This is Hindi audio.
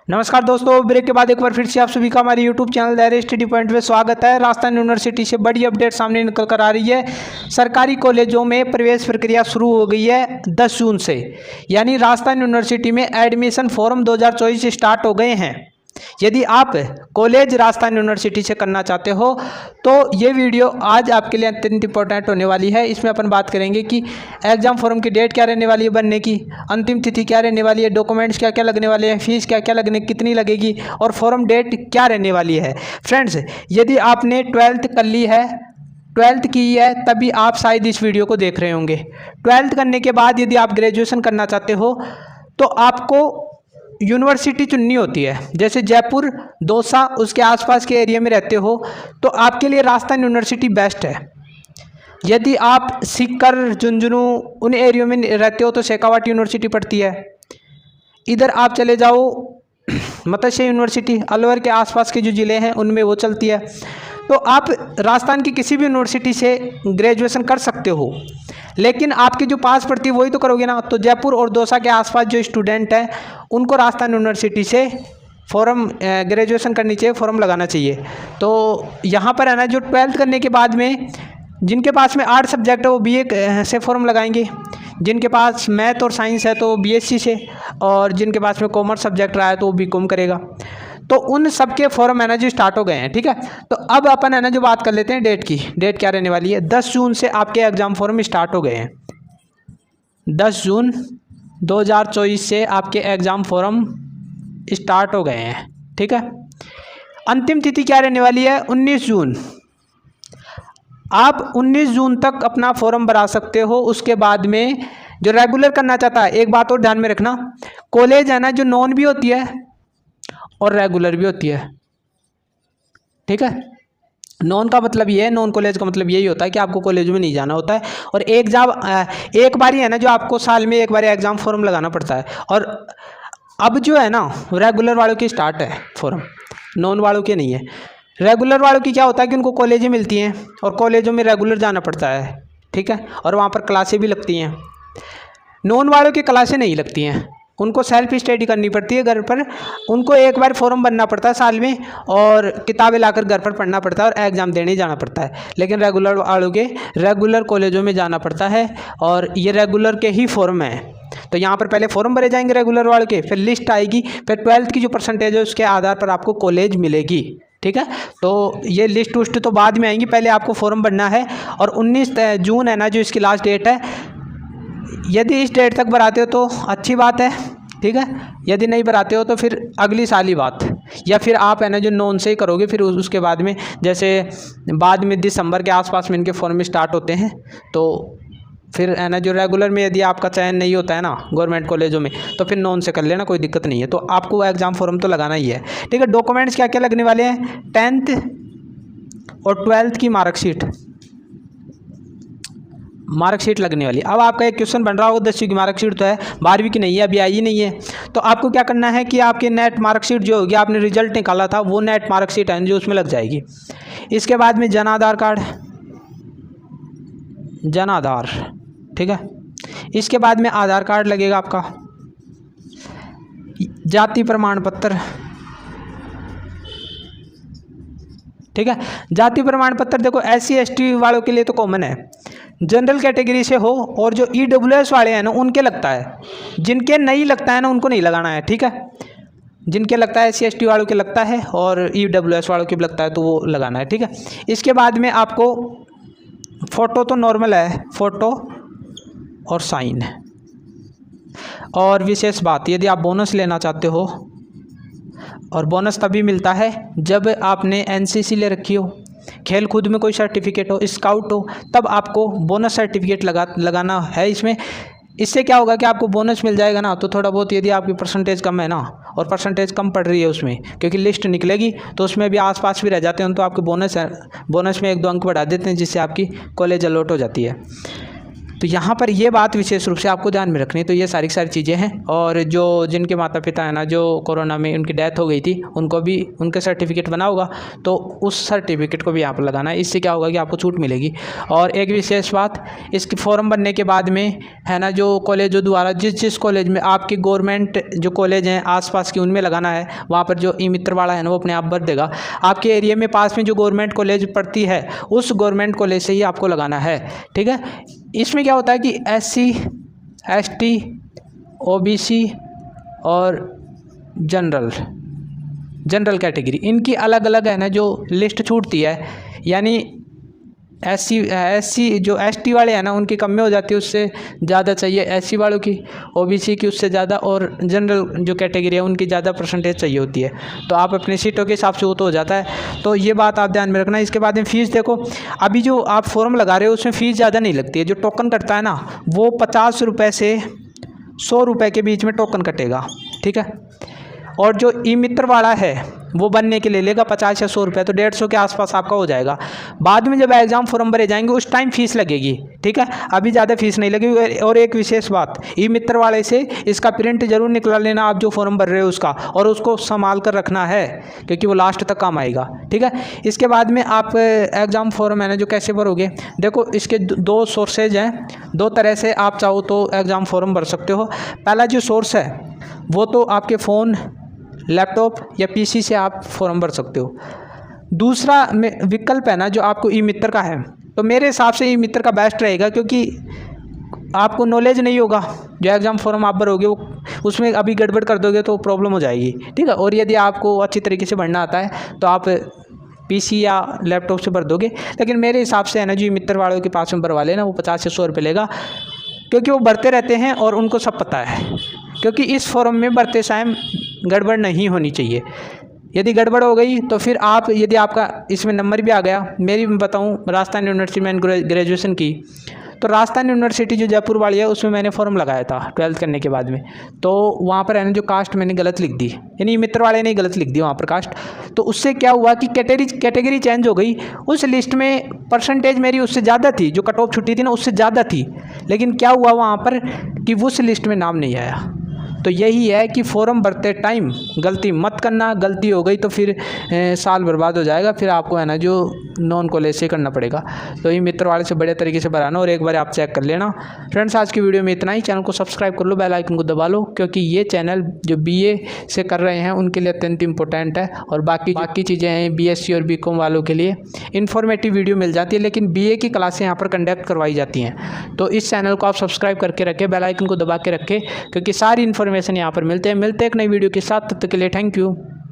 नमस्कार दोस्तों, ब्रेक के बाद एक बार फिर से आप सभी का हमारे यूट्यूब चैनल दायरे स्टडी पॉइंट में स्वागत है। राजस्थान यूनिवर्सिटी से बड़ी अपडेट सामने निकल कर आ रही है। सरकारी कॉलेजों में प्रवेश प्रक्रिया शुरू हो गई है 10 जून से, यानी राजस्थान यूनिवर्सिटी में एडमिशन फॉर्म 2024 स्टार्ट हो गए हैं। यदि आप कॉलेज राजस्थान यूनिवर्सिटी से करना चाहते हो तो ये वीडियो आज आपके लिए अत्यंत इंपॉर्टेंट होने वाली है। इसमें अपन बात करेंगे कि एग्ज़ाम फॉर्म की डेट क्या रहने वाली है बनने की, अंतिम तिथि क्या रहने वाली है, डॉक्यूमेंट्स क्या क्या लगने वाले हैं, फीस क्या क्या लगने कितनी लगेगी और फॉर्म डेट क्या रहने वाली है। फ्रेंड्स, यदि आपने 12th कर ली है, 12th की है, तभी आप शायद इस वीडियो को देख रहे होंगे। 12th करने के बाद यदि आप ग्रेजुएशन करना चाहते हो तो आपको यूनिवर्सिटी चुननी होती है। जैसे जयपुर, दौसा, उसके आसपास के एरिया में रहते हो तो आपके लिए राजस्थान यूनिवर्सिटी बेस्ट है। यदि आप सीकर, झुंझुनू उन एरियो में रहते हो तो शेखावाटी यूनिवर्सिटी पड़ती है। इधर आप चले जाओ मत्स्य यूनिवर्सिटी, अलवर के आसपास के जो ज़िले हैं उनमें वो चलती है। तो आप राजस्थान की किसी भी यूनिवर्सिटी से ग्रेजुएशन कर सकते हो, लेकिन आपकी जो पास पड़ती है वही तो करोगे ना। तो जयपुर और दौसा के आसपास जो स्टूडेंट हैं उनको राजस्थान यूनिवर्सिटी से फॉर्म ग्रेजुएशन करनी चाहिए, फॉर्म लगाना चाहिए। तो यहाँ पर है ना, जो 12th करने के बाद में जिनके पास में 8 सब्जेक्ट है वो BA से फॉर्म लगाएंगे, जिनके पास मैथ और साइंस है तो BSc से, और जिनके पास में कॉमर्स सब्जेक्ट रहा है तो वो BCom करेगा। तो उन सब के फॉर्म है ना जो स्टार्ट हो गए हैं, ठीक है। तो अब अपन है ना जो बात कर लेते हैं डेट की। डेट क्या रहने वाली है? 10 जून से आपके एग्ज़ाम फॉर्म स्टार्ट हो गए हैं। 10 जून 2024 से आपके एग्ज़ाम फॉर्म स्टार्ट हो गए हैं, ठीक है। अंतिम तिथि क्या रहने वाली है? 19 जून। आप 19 जून तक अपना फॉर्म भरा सकते हो। उसके बाद में जो रेगुलर करना चाहता है, एक बात और ध्यान में रखना, कॉलेज है ना जो नॉन भी होती है और रेगुलर भी होती है, ठीक है। नॉन का मतलब ये है, नॉन कॉलेज का मतलब यही होता है कि आपको कॉलेज में नहीं जाना होता है, और एक बार ही है ना जो आपको साल में एक बार एग्ज़ाम फॉर्म लगाना पड़ता है। और अब जो है ना रेगुलर वालों की स्टार्ट है फॉर्म, नॉन वालों के नहीं है। रेगुलर वालों की क्या होता है कि उनको कॉलेजें मिलती हैं और कॉलेजों में रेगुलर जाना पड़ता है, ठीक है, और वहाँ पर क्लासें भी लगती हैं। नॉन वालों की क्लासें नहीं लगती हैं, उनको सेल्फ स्टडी करनी पड़ती है घर पर। उनको एक बार फॉर्म भरना पड़ता है साल में और किताबें लाकर घर पर पढ़ना पड़ता है और एग्ज़ाम देने जाना पड़ता है। लेकिन रेगुलर वालों के रेगुलर कॉलेजों में जाना पड़ता है और ये रेगुलर के ही फॉर्म हैं। तो यहाँ पर पहले फॉर्म भरे जाएंगे रेगुलर वालों के, फिर लिस्ट आएगी, फिर 12th की जो परसेंटेज है उसके आधार पर आपको कॉलेज मिलेगी, ठीक है। तो ये लिस्ट उस्ट तो बाद में आएंगी, पहले आपको फॉर्म भरना है। और 19 जून है ना जो इसकी लास्ट डेट है। यदि इस डेट तक भराते हो तो अच्छी बात है, ठीक है। यदि नहीं भराते हो तो फिर अगली साल ही बात, या फिर आप है ना जो नॉन से ही करोगे। फिर उसके बाद में जैसे बाद में दिसंबर के आसपास में इनके फॉर्म स्टार्ट होते हैं, तो फिर है ना जो रेगुलर में यदि आपका चयन नहीं होता है ना गवर्नमेंट कॉलेजों में, तो फिर नॉन से कर लेना, कोई दिक्कत नहीं है। तो आपको एग्ज़ाम फॉर्म तो लगाना ही है, ठीक है। डॉक्यूमेंट्स क्या क्या लगने वाले हैं? 10th और 12th की मार्कशीट लगने वाली। अब आपका एक क्वेश्चन बन रहा होगा, 10वीं की मार्कशीट तो है, 12वीं की नहीं है, अभी आई ही नहीं है। तो आपको क्या करना है कि आपकी नेट मार्कशीट जो होगी, आपने रिजल्ट निकाला था वो नेट मार्कशीट है जो उसमें लग जाएगी। इसके बाद में जन आधार कार्ड, जन आधार, ठीक है। इसके बाद में आधार कार्ड लगेगा आपका, जाति प्रमाण पत्र, ठीक है। जाति प्रमाण पत्र देखो SC ST वालों के लिए तो कॉमन है, जनरल कैटेगरी से हो और जो EWS वाले हैं ना उनके लगता है, जिनके नहीं लगता है ना उनको नहीं लगाना है, ठीक है। जिनके लगता है SC ST वालों के लगता है और EWS वालों के भी लगता है तो वो लगाना है, ठीक है। इसके बाद में आपको फ़ोटो तो नॉर्मल है, फ़ोटो और साइन। और विशेष बात, यदि आप बोनस लेना चाहते हो, और बोनस तभी मिलता है जब आपने NCC ले रखी हो, खेल कूद में कोई सर्टिफिकेट हो, स्काउट हो, तब आपको बोनस सर्टिफिकेट लगाना है इसमें। इससे क्या होगा कि आपको बोनस मिल जाएगा ना, तो थोड़ा बहुत यदि आपकी परसेंटेज कम है ना, और परसेंटेज कम पड़ रही है उसमें, क्योंकि लिस्ट निकलेगी तो उसमें भी आसपास भी रह जाते हैं, तो आपके बोनस में 1-2 अंक बढ़ा देते हैं, जिससे आपकी कॉलेज अलॉट हो जाती है। तो यहाँ पर ये बात विशेष रूप से आपको ध्यान में रखनी है। तो ये सारी चीज़ें हैं। और जो जिनके माता पिता है ना, जो कोरोना में उनकी डेथ हो गई थी, उनको भी उनके सर्टिफिकेट बना होगा, तो उस सर्टिफिकेट को भी यहाँ पर लगाना है। इससे क्या होगा कि आपको छूट मिलेगी। और एक विशेष बात, इसकी फॉर्म भरने के बाद में है ना, जो कॉलेजों द्वारा जिस कॉलेज में आपकी गवर्नमेंट जो कॉलेज हैं आसपास की, उनमें लगाना है। वहाँ पर जो ई मित्र वाला है ना, वो अपने आप भर देगा। आपके एरिया में पास में जो गवर्नमेंट कॉलेज पड़ती है, उस गवर्नमेंट कॉलेज से ही आपको लगाना है। ठीक है। इसमें क्या होता है कि SC ST OBC और जनरल कैटेगरी, इनकी अलग अलग है ना जो लिस्ट छूटती है। यानी SC जो ST वाले हैं ना, उनकी कम में हो जाती है, उससे ज़्यादा चाहिए। SC वालों की, OBC की उससे ज़्यादा, और जनरल जो कैटेगरी है उनकी ज़्यादा परसेंटेज चाहिए होती है। तो आप अपनी सीटों के हिसाब से वो तो हो जाता है। तो ये बात आप ध्यान में रखना। इसके बाद में फ़ीस देखो, अभी जो आप फॉर्म लगा रहे हो उसमें फ़ीस ज़्यादा नहीं लगती है। जो टोकन कटता है ना, वो 50 रुपये से 100 रुपये के बीच में टोकन कटेगा। ठीक है। और जो ई मित्र वाला है वो बनने के लिए लेगा 50 या 100 रुपये, तो 150 के आसपास आपका हो जाएगा। बाद में जब एग्ज़ाम फॉर्म भरे जाएंगे उस टाइम फ़ीस लगेगी। ठीक है। अभी ज़्यादा फीस नहीं लगेगी। और एक विशेष बात, ई मित्र वाले से इसका प्रिंट जरूर निकला लेना आप जो फॉर्म भर रहे हो उसका, और उसको संभाल कर रखना है, क्योंकि वो लास्ट तक काम आएगा। ठीक है। इसके बाद में आप एग्ज़ाम फॉर्म है ना जो कैसे भरोगे, देखो इसके 2 सोर्सेज हैं। 2 तरह से आप चाहो तो एग्ज़ाम फॉर्म भर सकते हो। पहला जो सोर्स है वो तो आपके फ़ोन, लैपटॉप या PC से आप फॉर्म भर सकते हो। दूसरा विकल्प है ना जो आपको ई मित्र का है, तो मेरे हिसाब से ई मित्र का बेस्ट रहेगा, क्योंकि आपको नॉलेज नहीं होगा। जो एग्ज़ाम फॉर्म आप भरोगे वो उसमें अभी गड़बड़ कर दोगे तो प्रॉब्लम हो जाएगी। ठीक है। और यदि आपको अच्छी तरीके से भरना आता है तो आप PC या लैपटॉप से भर दोगे। लेकिन मेरे हिसाब से है ना जो ई मित्र वालों के पास में भरवा लेना, वो 50 से 100 रुपये लेगा, क्योंकि वो भरते रहते हैं और उनको सब पता है। क्योंकि इस फॉर्म में भरते टाइम गड़बड़ नहीं होनी चाहिए। यदि गड़बड़ हो गई तो फिर आप, यदि आपका इसमें नंबर भी आ गया, मेरी बताऊं राजस्थान यूनिवर्सिटी में ग्रेजुएशन की, तो राजस्थान यूनिवर्सिटी जो जयपुर वाली है उसमें मैंने फॉर्म लगाया था 12th करने के बाद में। तो वहाँ पर है ना जो कास्ट मैंने गलत लिख दी, यानी मित्र वाले ने गलत लिख दी वहाँ पर कास्ट। तो उससे क्या हुआ कि कैटेगरी चेंज हो गई। उस लिस्ट में परसेंटेज मेरी उससे ज़्यादा थी, जो कट ऑफ छुट्टी थी ना उससे ज़्यादा थी, लेकिन क्या हुआ वहाँ पर कि उस लिस्ट में नाम नहीं आया। तो यही है कि फॉर्म भरते टाइम गलती मत करना। गलती हो गई तो फिर साल बर्बाद हो जाएगा। फिर आपको है ना जो नॉन कॉलेज से करना पड़ेगा। तो ये मित्र वाले से बढ़िया तरीके से भराना, और एक बार आप चेक कर लेना। फ्रेंड्स, आज की वीडियो में इतना ही। चैनल को सब्सक्राइब कर लो, बेल आइकन को दबा लो, क्योंकि ये चैनल जो BA से कर रहे हैं उनके लिए अत्यंत इंपॉर्टेंट है। और बाकी चीज़ें हैं BSc और BCom वालों के लिए इन्फॉर्मेटिव वीडियो मिल जाती है, लेकिन BA की क्लासें यहाँ पर कंडक्ट करवाई जाती हैं। तो इस चैनल को आप सब्सक्राइब करके रखें, बेल आइकन को दबा के रखें, क्योंकि सारी इन्फॉर्मेशन यहाँ पर मिलते हैं एक नई वीडियो के साथ। तब तक के लिए थैंक यू।